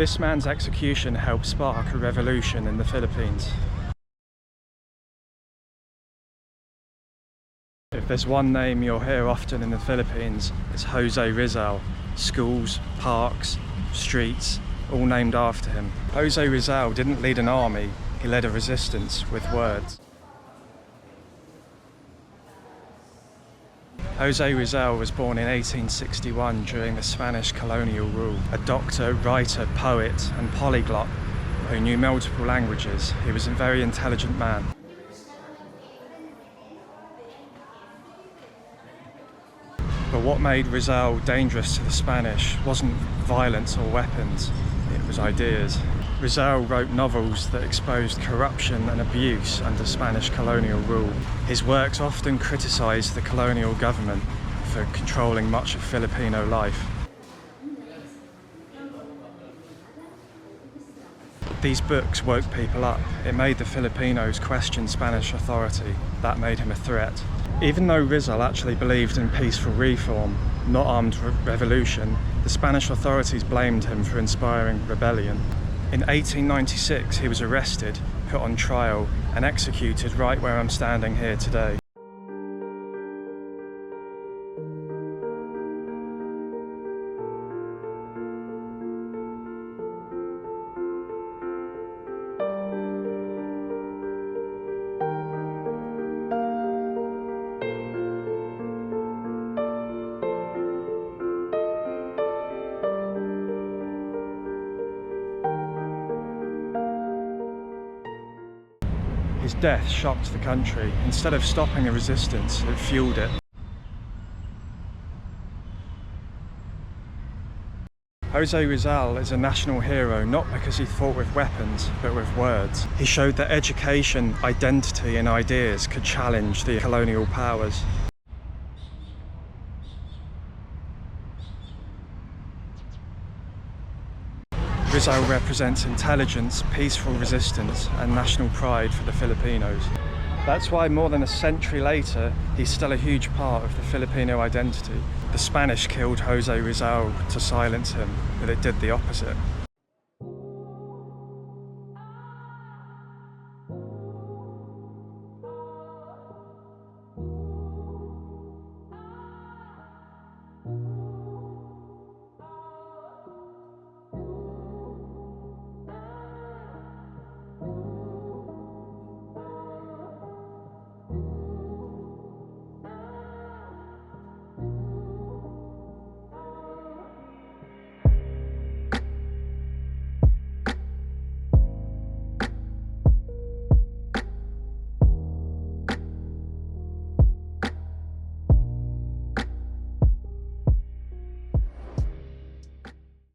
This man's execution helped spark a revolution in the Philippines. If there's one name you'll hear often in the Philippines, it's Jose Rizal. Schools, parks, streets, all named after him. Jose Rizal didn't lead an army, he led a resistance with words. Jose Rizal was born in 1861 during the Spanish colonial rule. A doctor, writer, poet and polyglot who knew multiple languages, he was a very intelligent man. But what made Rizal dangerous to the Spanish wasn't violence or weapons, it was ideas. Rizal wrote novels that exposed corruption and abuse under Spanish colonial rule. His works often criticised the colonial government for controlling much of Filipino life. These books woke people up. It made the Filipinos question Spanish authority. That made him a threat. Even though Rizal actually believed in peaceful reform, not armed revolution, the Spanish authorities blamed him for inspiring rebellion. In 1896, he was arrested, put on trial, and executed right where I'm standing here today. His death shocked the country. Instead of stopping the resistance, it fueled it. Jose Rizal is a national hero not because he fought with weapons, but with words. He showed that education, identity and ideas could challenge the colonial powers. Rizal represents intelligence, peaceful resistance and national pride for the Filipinos. That's why more than a century later, he's still a huge part of the Filipino identity. The Spanish killed Jose Rizal to silence him, but it did the opposite.